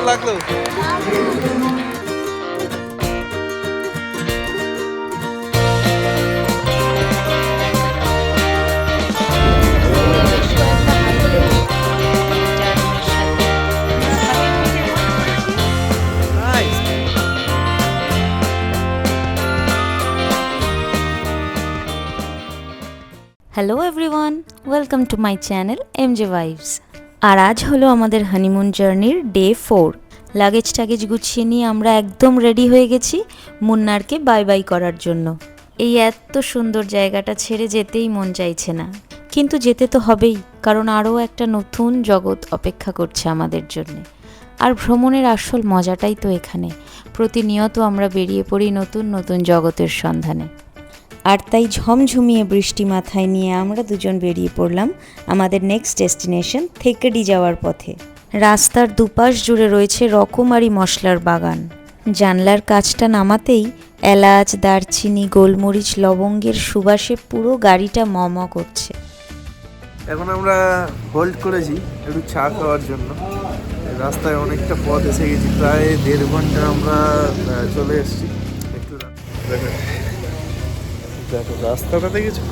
লাগলো? Hello everyone, welcome to my channel MJ vibes. আর আজ হলো আমাদের হানিমুন জার্নির ডে 4। লাগেজ টাগেজ গুছিয়ে নিয়ে আমরা একদম রেডি হয়ে গেছি মুন্নারকে বাই বাই করার জন্য। এই এত সুন্দর জায়গাটা ছেড়ে যেতেই মন চাইছে না, কিন্তু যেতে তো হবেই, কারণ আরও একটা নতুন জগৎ অপেক্ষা করছে আমাদের জন্যে। আর ভ্রমণের আসল মজাটাই তো এখানে, প্রতিনিয়ত আমরা বেরিয়ে পড়ি নতুন নতুন জগতের সন্ধানে। আর তাই ঝমঝমিয়ে বৃষ্টি মাথায় নিয়ে আমরা দুজন বেরিয়ে পড়লাম আমাদের নেক্সট ডেস্টিনেশন থেকেডি যাওয়ার পথে। রাস্তার দুপাশ জুড়ে রয়েছে রকমারি মশলার বাগান। জানলার কাঁচটা নামাতেই এলাচ, দারচিনি, গোলমরিচ, লবঙ্গের সুবাসে পুরো গাড়িটা ম করছে। এখন আমরা হোল্ড করেছি একটু চা খাওয়ার জন্য। রাস্তায় অনেকটা পথ এসে গেছি, প্রায় 1.5 ঘন্টা আমরা চলে এসেছি। একটু দেখো দেখো রাস্তাটা দেখেছো?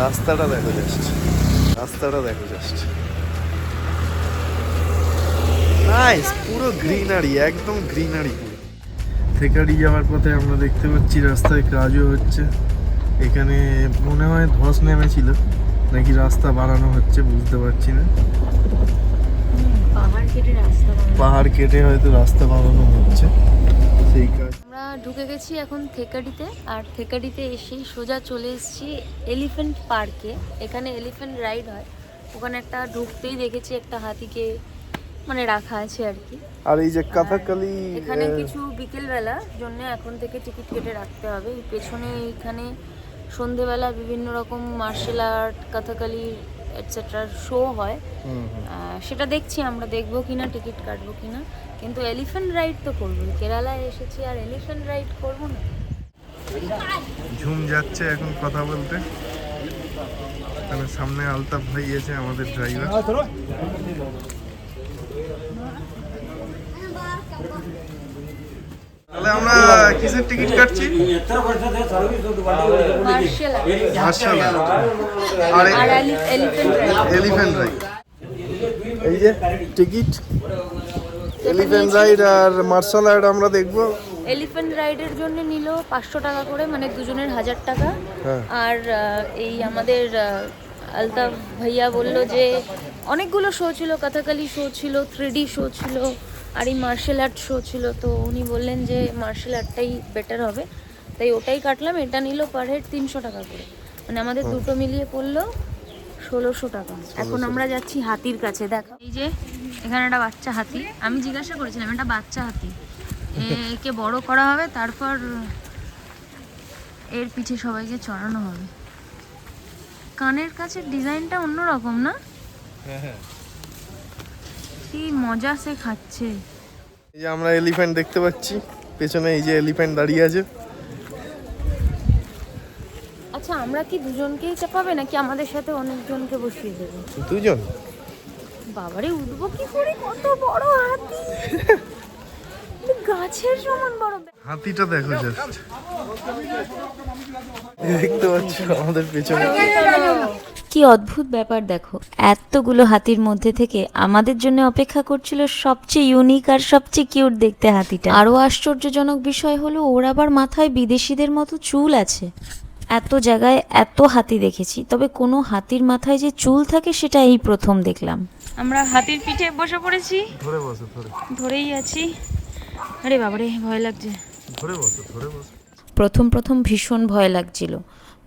রাস্তাটা দেখো জাস্ট, রাস্তাটা দেখো জাস্ট। নাইস, পুরো গ্রিনারি, একদম গ্রিনারি। থেকাডি যাওয়ার পথে আমরা দেখতে পাচ্ছি রাস্তায় কাজও হচ্ছে। এখানে মনে হয় ধস নেমেছিল, নাকি রাস্তা বানানো হচ্ছে বুঝতে পারছি না। পাহাড় কেটে হয়তো রাস্তা বানানো হচ্ছে, সেই কাজ। আমরা ঢুকে গেছি এখন থেকাডিতে, আর থেকাডিতে এসেই সোজা চলে এসেছি এলিফ্যান্ট পার্কে। এখানে এলিফ্যান্ট রাইড হয়। ওখানে একটা ঢুকতেই দেখেছি একটা হাতিকে মানে রাখা আছে আর কি। আর এই যে কথাকালি, এখানে কিছু বিকেলবেলা জন্য এখন থেকে টিকিট কেটে রাখতে হবে। পেছনে এখানে সন্ধেবেলা বিভিন্ন রকম martial art, Kathakali etcetera show হয়। সেটা দেখছি, আমরা দেখবো কিনা, টিকিট কাটবো কিনা। কিন্তু এলিফ্যান্ট রাইড তো করবো, কেরালায় এসেছি আর এলিফ্যান্ট রাইড করবো না? ঝুম যাচ্ছে এখন কথা বলতে। এখানে সামনে আলতাফ ভাই আছে আমাদের ড্রাইভার। তাহলে আমরা কিসের টিকিট কাটছি? মার্শাল আর্ট আর এলিফ্যান্ট রাইড। এই যে টিকিট, এলিফ্যান্ট রাইড আর মার্শাল আর্ট আমরা দেখবো। এলিফ্যান্ট রাইডের জন্য নিল 500 টাকা করে, মানে দুজনের 1000 টাকা। আর এই আমাদের আলতাফ ভাইয়া বললো যে অনেকগুলো শো ছিল, কথাকালি শো ছিল, 3D শো ছিল, আর এই মার্শাল আর্ট শো ছিল। তো উনি বললেন যে মার্শাল আর্টটাই বেটার হবে, তাই ওটাই কাটলাম। এটা নিল পার হেড 300 টাকা করে, মানে আমাদের দুটো মিলিয়ে পড়লো 1600 টাকা। এখন আমরা যাচ্ছি হাতির কাছে। দেখো এই যে এখানে একটা বাচ্চা হাতি, আমি জিজ্ঞাসা করেছিলাম একটা বাচ্চা হাতি, একে বড় করা হবে, তারপর এর পিঠে সবাইকে চড়ানো হবে। কানের কাছে ডিজাইনটা অন্যরকম না? কি মজা সে খাচ্ছে। এই যে আমরা এলিফ্যান্ট দেখতে পাচ্ছি পেছনে, এই যে এলিফ্যান্ট দাঁড়িয়ে আছে। আচ্ছা, আমরা কি দুজনকেই চাপাবে নাকি আমাদের সাথে অনেকজনকে বসিয়ে দেবে? দুজন। বাবারে, উঠবো কি করে? কত বড় হাতি, গাছের সমান বড়। হাতিটা দেখো জাস্ট, দেখতে পাচ্ছ আমাদের পেছনে। কি অদ্ভুত ব্যাপার দেখো, এতগুলো হাতির মধ্যে থেকে আমাদের জন্য অপেক্ষা করছিল সবচেয়ে ইউনিক আর সবচেয়ে কিউট দেখতে হাতিটা। আরো আশ্চর্যজনক বিষয় হলো ওর আবার মাথায় বিদেশিদের মতো চুল আছে। এত জায়গায় এত হাতি দেখেছি, তবে কোনো হাতির মাথায় যে চুল থাকে সেটা এই প্রথম দেখলাম। আমরা হাতির পিঠে বসে পড়েছি। ধরে বসো, ধরেই আছি। আরে বাবারে, ভয় লাগছে। ধরে বসো, ধরে বসো। প্রথম ভীষণ ভয় লাগছিল,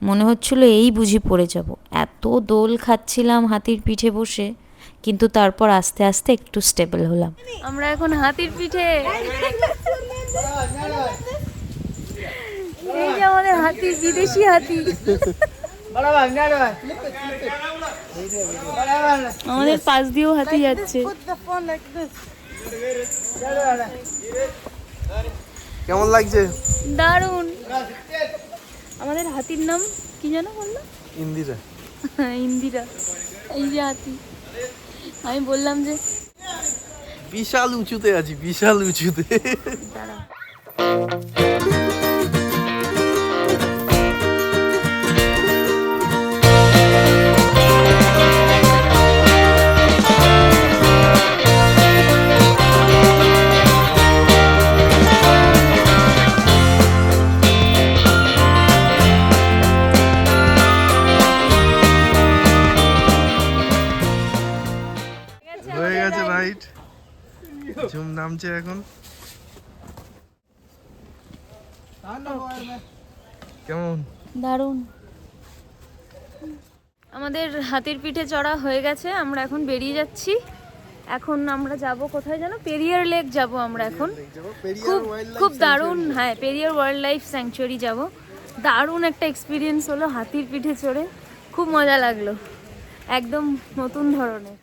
মনে হচ্ছিল এই বুঝি পড়ে যাব। এত দোল খাচ্ছিলাম হাতির পিঠে বসে, কিন্তু তারপর আস্তে আস্তে একটু স্টেবল হলাম। আমরা এখন হাতির পিঠে। এই যে আমাদের হাতি, বিদেশি হাতি। আমাদের পাশ দিয়েও হাতি যাচ্ছে। কেমন লাগছে? দারুণ। আমাদের হাতির নাম কি যেন বললো? ইন্দিরা। ইন্দিরা। এই যে হাতি, আমি বললাম যে বিশাল উঁচুতে আছি, বিশাল উঁচুতে। দাঁড়া। হয়ে গেছে রাইট, ঝুম নামছে এখন। কেমন? দারুণ। আমাদের হাতির পিঠে চড়া হয়ে গেছে, আমরা এখন বেরিয়ে যাচ্ছি। এখন আমরা যাব কোথায় জানো? পেরিয়ার লেক যাব আমরা এখন। খুব খুব দারুণ, হ্যাঁ পেরিয়ার ওয়াইল্ড লাইফ স্যাংচুয়ারি যাব। দারুণ একটা এক্সপিরিয়েন্স হলো হাতির পিঠে চড়ে, খুব মজা লাগলো, একদম নতুন ধরনের।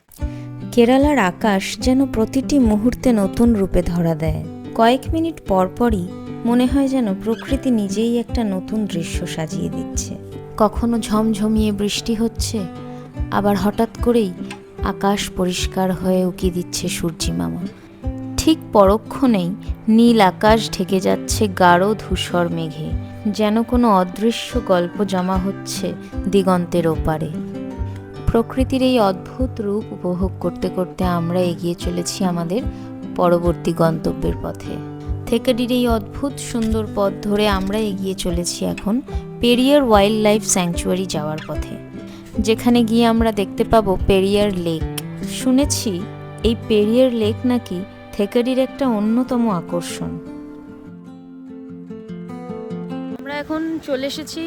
কেরালার আকাশ যেন প্রতিটি মুহূর্তে নতুন রূপে ধরা দেয়। কয়েক মিনিট পরপরই মনে হয় যেন প্রকৃতি নিজেই একটা নতুন দৃশ্য সাজিয়ে দিচ্ছে। কখনো ঝমঝমিয়ে বৃষ্টি হচ্ছে, আবার হঠাৎ করেই আকাশ পরিষ্কার হয়ে উকি দিচ্ছে সূর্যি মামা। ঠিক পরক্ষণেই নীল আকাশ ঢেকে যাচ্ছে গাঢ় ধূসর মেঘে, যেন কোনো অদৃশ্য গল্প জমা হচ্ছে দিগন্তের ওপারে। প্রকৃতির এই অদ্ভুত রূপ উপভোগ করতে করতে আমরা এগিয়ে চলেছি আমাদের পরবর্তী গন্তব্যের পথে। থেকাডির এই অদ্ভুত সুন্দর পথ ধরে আমরা এগিয়ে চলেছি এখন পেরিয়ার ওয়াইল্ড লাইফ স্যাংচুয়ারি যাওয়ার পথে, যেখানে গিয়ে আমরা দেখতে পাবো পেরিয়ার লেক। শুনেছি এই পেরিয়ার লেক নাকি থেকাডির একটা অন্যতম আকর্ষণ। আমরা এখন চলে এসেছি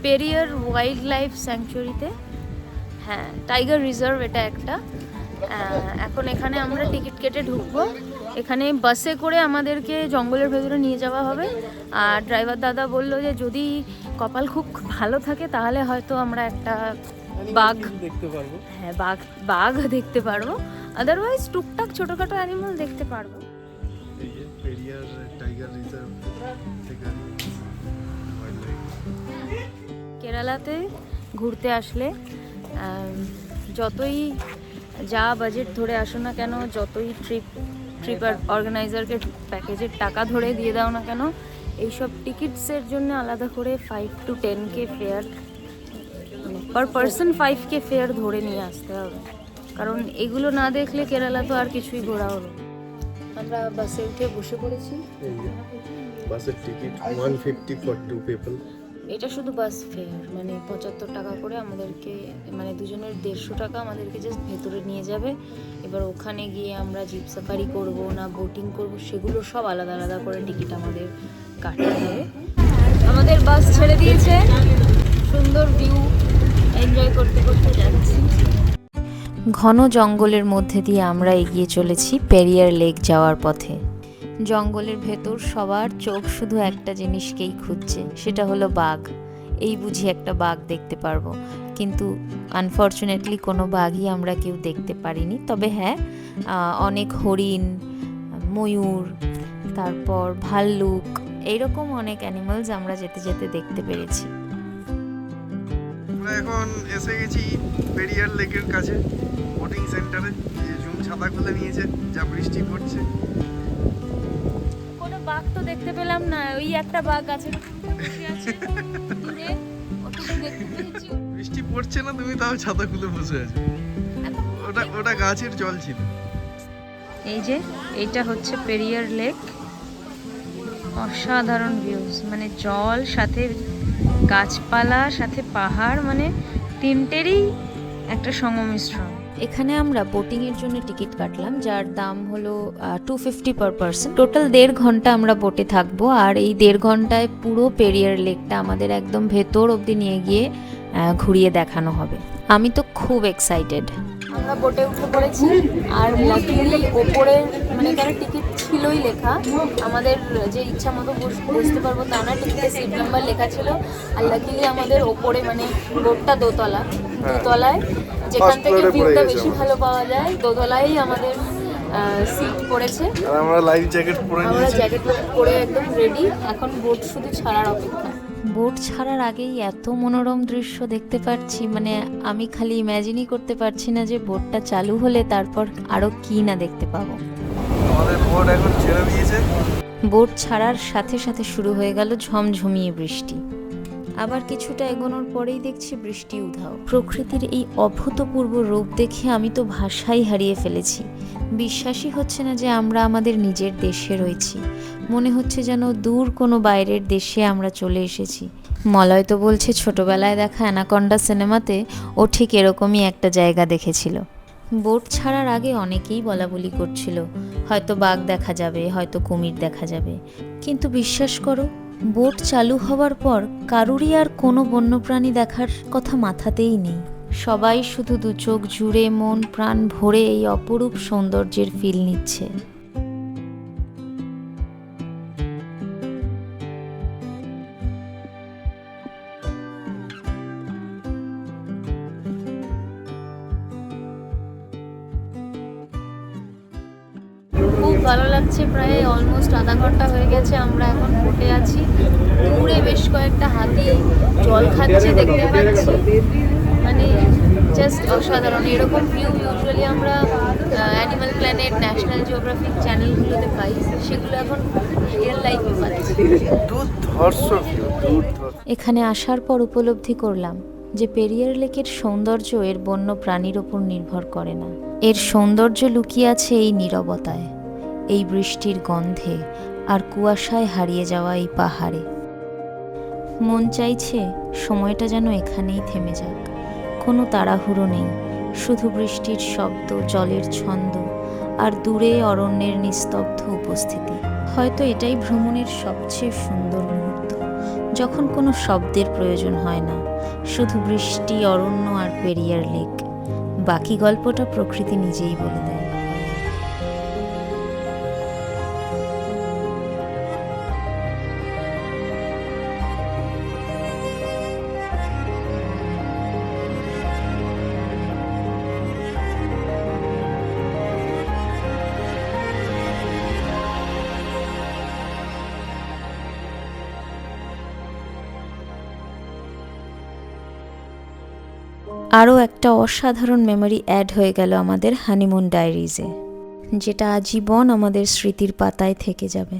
পেরিয়ার ওয়াইল্ড লাইফ স্যাংচুয়ারিতে। হ্যাঁ, টাইগার রিজার্ভ এটা একটা। এখন এখানে আমরা টিকিট কেটে ঢুকবো। এখানে বাসে করে আমাদেরকে জঙ্গলের ভেতরে নিয়ে যাওয়া হবে। আর ড্রাইভার দাদা বললো যে যদি কপাল খুব ভালো থাকে তাহলে হয়তো আমরা একটা বাঘ দেখতে পারবো। হ্যাঁ বাঘ দেখতে পারবো, আদারওয়াইজ টুকটাক ছোটোখাটো অ্যানিমাল দেখতে পারবো। এই যে পেরিয়ার টাইগার রিজার্ভ থেকে কেরালাতে ঘুরতে আসলে যতই যা বাজেট ধরে আসো না কেন, যতই ট্রিপার অর্গানাইজারকে প্যাকেজের টাকা ধরে দিয়ে দাও না কেন, এইসব টিকিটসের জন্য আলাদা করে 5 to 10K fair, per person 5K fair ধরে নিয়ে আসতে হবে, কারণ এগুলো না দেখলে কেরালা তো আর কিছুই ঘোরা হলো। আমরা বাসে উঠে বসে পড়েছি। বাসের টিকিট 150 ফর 2 পিপল। এটা শুধু বাস ফেয়ার, মানে 75 টাকা করে আমাদেরকে, মানে দুজনের 150 টাকা আমাদেরকে জাস্ট ভেতরে নিয়ে যাবে। এবার ওখানে গিয়ে আমরা জিপ সাফারি করব না বোটিং করব সেগুলো সব আলাদা আলাদা করে টিকিট আমাদের কাটতে হবে। আমাদের বাস ছেড়ে দিয়েছে, সুন্দর ভিউ এনজয় করতে করতে যাচ্ছি। ঘন জঙ্গলের মধ্যে দিয়ে আমরা এগিয়ে চলেছি পেরিয়ার লেক যাওয়ার পথে। জঙ্গলের ভেতর সবার চোখ শুধু একটা জিনিসকেই খুঁজছে, সেটা হলো বাঘ। এই বুঝি একটা বাঘ দেখতে পারবো, কিন্তু আনফর্চুনেটলি কোনো বাঘই আমরা কেউ দেখতে পারিনি। তবে হ্যাঁ, অনেক হরিণ, ময়ূর, তারপর ভাল্লুক, এইরকম অনেক অ্যানিমালস আমরা যেতে যেতে দেখতে পেরেছি। আমরা এখন এসে গেছি পেরিয়ার লেকের কাছে, বোটিং সেন্টারে। যে জুম ছাতা খুলে নিয়েছে, যা বৃষ্টি পড়ছে। কোনো বাঘ তো দেখতে পেলাম না, ওই একটা বাঘ গাছের উপরে বসে আছে দূরে, ওটুকু দেখতে পেয়েছি। বৃষ্টি পড়ছে না, তুমি তাও ছাতা খুলে বসে আছো। ওটা গাছের জল ছিল। এই যে এইটা হচ্ছে পেরিয়ার লেক, অসাধারণ ভিউজ, মানে জল সাথে গাছপালা সাথে পাহাড়, মানে তিনটেরই একটা সংমিশ্রণ। এখানে আমরা বোটিংয়ের জন্য টিকিট কাটলাম, যার দাম হলো 250 পার পারসন। টোটাল 1.5 ঘন্টা আমরা বোটে থাকবো, আর এই 1.5 ঘন্টায় পুরো পেরিয়ার লেকটা আমাদের একদম ভেতর অবধি নিয়ে গিয়ে ঘুরিয়ে দেখানো হবে। আমি তো খুব এক্সাইটেড। আমরা বোটে উঠে পড়েছি, আর লাকিলি ওপরে মানে এখানে টিকিট ছিলই লেখা, আমাদের যে ইচ্ছা মতো বসতে পারবো তা না, টিকিটে সিট নাম্বার লেখা ছিল। আর লাকিলি আমাদের ওপরে, মানে বোটটা দোতলায়, যেখান থেকে ভিউটা বেশি ভালো পাওয়া যায়, দোতলায় আমাদের সিট পড়েছে। আর আমরা লাইফ জ্যাকেট পরে আমরা নিয়েছি। জ্যাকেট পরে একদম রেডি, এখন বোট শুধু ছাড়ার অপেক্ষা। বোট ছাড়ার আগেই এত মনোরম দৃশ্য দেখতে পাচ্ছি, মানে আমি খালি ইম্যাজিনই করতে পারছি না যে বোটটা চালু হলে তারপর আরো কি না দেখতে পাবো। বোট ছাড়ার সাথে সাথে শুরু হয়ে গেল ঝমঝমিয়ে বৃষ্টি। আবার কিছুটা এগোনোর পরেই দেখছি বৃষ্টি উধাও। প্রকৃতির এই অভূতপূর্ব রূপ দেখে আমি তো ভাষাই হারিয়ে ফেলেছি। বিশ্বাসই হচ্ছে না যে আমরা আমাদের নিজের দেশে রয়েছি। মনে হচ্ছে যেন দূর কোনো বাইরের দেশে আমরা চলে এসেছি। মলয় তো বলছে ছোটবেলায় দেখা অ্যানাকন্ডা সিনেমাতে ও ঠিক এরকমই একটা জায়গা দেখেছিল। বোট ছাড়ার আগে অনেকেই বলাবলি করছিল হয়তো বাঘ দেখা যাবে, হয়তো কুমির দেখা যাবে, কিন্তু বিশ্বাস করো বোট চালু হওয়ার পর কারুরই আর কোনো বন্যপ্রাণী দেখার কথা মাথাতেই নেই। সবাই শুধু দু চোখ জুড়ে মন প্রাণ ভরে এই অপরূপ সৌন্দর্যের ফিল নিচ্ছে। খুব ভালো লাগছে। প্রায় অলমোস্ট আধা ঘন্টা হয়ে গেছে আমরা এখন বোটে আছি। দূরে বেশ কয়েকটা হাতি জল খাচ্ছে দেখতে পাচ্ছি, মানে জাস্ট অসাধারণ। এরকম ভিউ ইউজুয়ালি আমরা অ্যানিমাল প্ল্যানেট, ন্যাশনাল জিওগ্রাফিক চ্যানেলগুলোতে পাই, সেগুলো এখন রিয়েল লাইফে পাচ্ছি। এখানে আসার পর উপলব্ধি করলাম যে পেরিয়ার লেকের সৌন্দর্য এর বন্য প্রাণীর ওপর নির্ভর করে না। এর সৌন্দর্য লুকিয়ে আছে এই নীরবতায়, এই বৃষ্টির গন্ধে আর কুয়াশায় হারিয়ে যাওয়া এই পাহাড়ে। মন চাইছে সময়টা যেন এখানেই থেমে যাক। কোনো তাড়াহুড়ো নেই, শুধু বৃষ্টির শব্দ, জলের ছন্দ আর দূরে অরণ্যের নিস্তব্ধ উপস্থিতি। হয়তো এটাই ভ্রমণের সবচেয়ে সুন্দর মুহূর্ত, যখন কোনো শব্দের প্রয়োজন হয় না, শুধু বৃষ্টি, অরণ্য আর পেরিয়ার লেক। বাকি গল্পটা প্রকৃতি নিজেই বলে দেয়। আরও একটা অসাধারণ মেমরি অ্যাড হয়ে গেল আমাদের হানিমুন ডায়েরিজে, যেটা আজীবন আমাদের স্মৃতির পাতায় থেকে যাবে।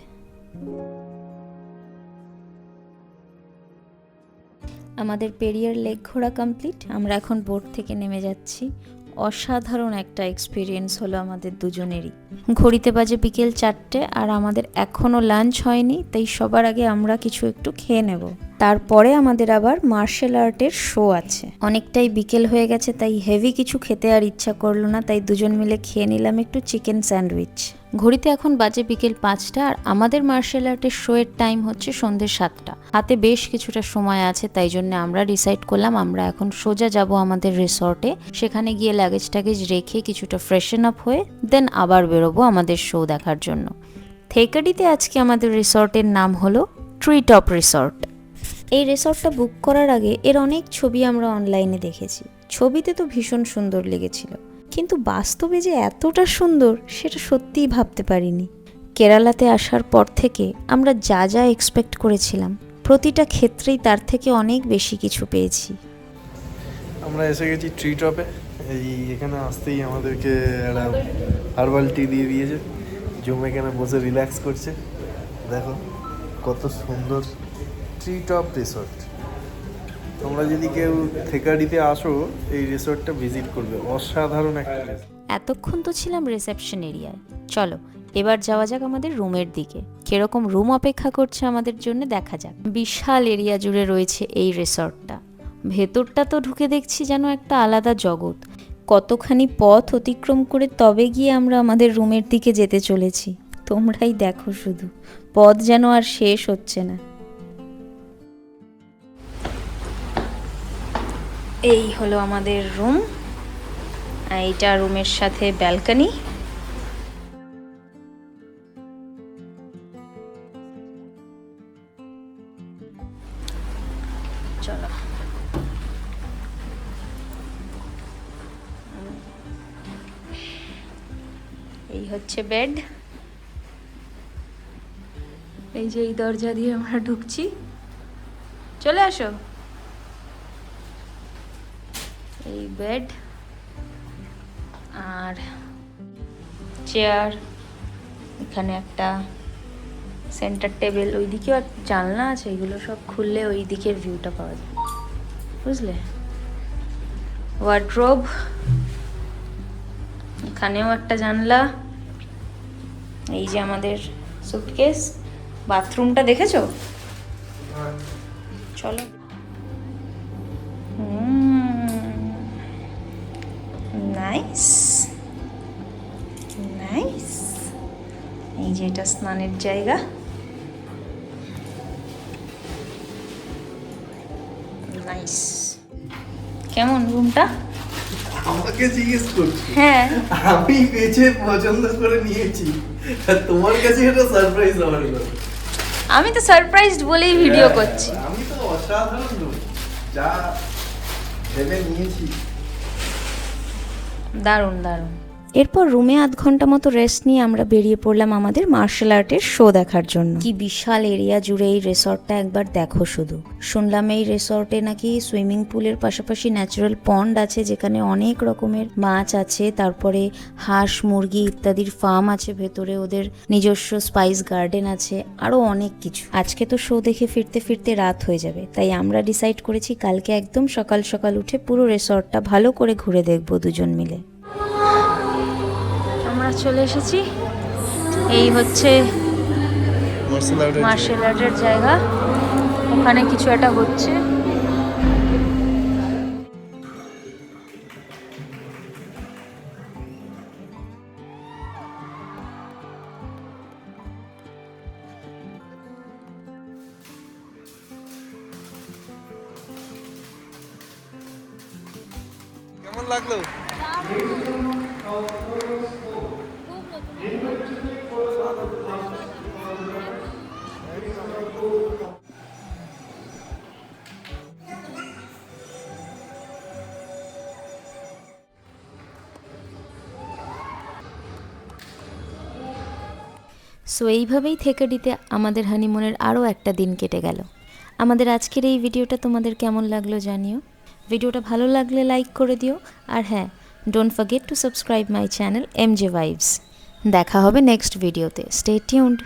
আমাদের পেরিয়ার লেক ঘোরা কমপ্লিট। আমরা এখন বোট থেকে নেমে যাচ্ছি। অসাধারণ একটা এক্সপিরিয়েন্স হলো আমাদের দুজনেরই। ঘড়িতে বাজে বিকেল 4টে আর আমাদের এখনও লাঞ্চ হয়নি, তাই সবার আগে আমরা কিছু একটু খেয়ে নেব। তারপরে আমাদের আবার মার্শাল আর্টের শো আছে। অনেকটাই বিকেল হয়ে গেছে, তাই হেভি কিছু খেতে আর ইচ্ছা করলো না, তাই দুজন মিলে খেয়ে নিলাম একটু চিকেন স্যান্ডউইচ। ঘড়িতে এখন বাজে বিকেল 5টা আর আমাদের মার্শাল আর্টের শো এর টাইম হচ্ছে সন্ধ্যে 7টা। হাতে বেশ কিছুটা সময় আছে, তাই জন্য আমরা ডিসাইড করলাম আমরা এখন সোজা যাব আমাদের রিসর্টে। সেখানে গিয়ে লাগেজ টাগেজ রেখে কিছুটা ফ্রেশন আপ হয়ে দেন আবার বেরোবো আমাদের শো দেখার জন্য। থেকাডিতে আজকে আমাদের রিসর্টের নাম হলো ট্রি টপ রিসর্ট। এই রিসর্টটা বুক করার আগে এর অনেক ছবি আমরা অনলাইনে দেখেছি। ছবিতে তো ভীষণ সুন্দর লেগেছিল, কিন্তু বাস্তবে যে এতটা সুন্দর সেটা সত্যিই ভাবতে পারিনি। কেরালাতে আসার পর থেকে আমরা যা যা এক্সপেক্ট করেছিলাম প্রতিটা ক্ষেত্রেই তার থেকে অনেক বেশি কিছু পেয়েছি। আমরা এসে গেছি ট্রি টপে। এখানে আসতেই আমাদেরকে একটা হার্বাল টি দিয়ে দিয়েছে। জমে এখানে বসে রিল্যাক্স করছে। দেখো কত সুন্দর ট্রি টপ রিসর্ট। তোমরা যদি কেউ থেকাডিতে আসো এই রিসর্টটা ভিজিট করবে, অসাধারণ একটা রিসর্ট। এতক্ষণ তো ছিলাম রিসেপশন এরিয়ায়, চলো এবার যাওয়া যাক আমাদের রুমের দিকে। কিরকম রুম অপেক্ষা করছে আমাদের জন্য দেখা যাক। বিশাল এরিয়া জুড়ে রয়েছে এই রিসর্টটা। ভেতরটা তো ঢুকে দেখছি যেন একটা আলাদা জগৎ। কতখানি পথ অতিক্রম করে তবে গিয়ে আমরা আমাদের রুমের দিকে যেতে চলেছি। তোমরাই দেখো শুধু, পথ যেন আর শেষ হচ্ছে না। এই হলো আমাদের রুম, এইটা রুমের সাথে ব্যালকনি। চলো এই হচ্ছে বেড। এই যে এই দরজা দিয়ে আমরা ঢুকছি, চলে আসো। এই বেড আর চেয়ার, এখানে একটা সেন্টার টেবিল, ওইদিকেও এক জানলা আছে, এগুলো সব খুললে ওই দিকের ভিউটা পাওয়া যায়, বুঝলে। ওয়ার্ড্রোব, এখানেও একটা জানলা, এই যে আমাদের সুটকেস। বাথরুমটা দেখেছো? চলো। Nice nice. এই যে এটা স্নানের জায়গা। নাইস। কেমন রুমটা? আমাকে জিজ্ঞেস করছি? হ্যাঁ, আমি বেছে পছন্দ করে নিয়েছি, আর তোমার কাছে এটা সারপ্রাইজ আমার জন্য। আমি তো সারপ্রাইজড বলেই ভিডিও করছি। আমি তো অসাধারণ লোক, যা ভেবে নিয়েছি। দারুণ দারুণ। এরপর রুমে আধ ঘন্টা মতো রেস্ট নিয়ে আমরা বেরিয়ে পড়লাম আমাদের মার্শাল আর্টের শো দেখার জন্য। কি বিশাল এরিয়া জুড়ে এই রিসর্টটা, একবার দেখো শুধু। শুনলাম এই রিসর্টে নাকি সুইমিং পুলের পাশাপাশি ন্যাচারাল পন্ড আছে, যেখানে অনেক রকমের মাছ আছে, তারপরে হাঁস মুরগি ইত্যাদির ফার্ম আছে ভেতরে, ওদের নিজস্ব স্পাইস গার্ডেন আছে, আরও অনেক কিছু। আজকে তো শো দেখে ফিরতে ফিরতে রাত হয়ে যাবে, তাই আমরা ডিসাইড করেছি কালকে একদম সকাল সকাল উঠে পুরো রিসর্টটা ভালো করে ঘুরে দেখবো দুজন মিলে। আমরা চলে এসেছি, এই হচ্ছে মার্শাল আর্টের জায়গা। ওখানে কিছু একটা হচ্ছে। কেমন লাগলো? সো এইভাবেই থেকেডিতে আমাদের হানিমুনের আরও একটা দিন কেটে গেল। আমাদের আজকের এই ভিডিওটা তোমাদের কেমন লাগলো জানিও। ভিডিওটা ভালো লাগলে লাইক করে দিও, আর হ্যাঁ, don't forget to subscribe my channel MJ Vibes। দেখা হবে নেক্সট ভিডিওতে। Stay tuned.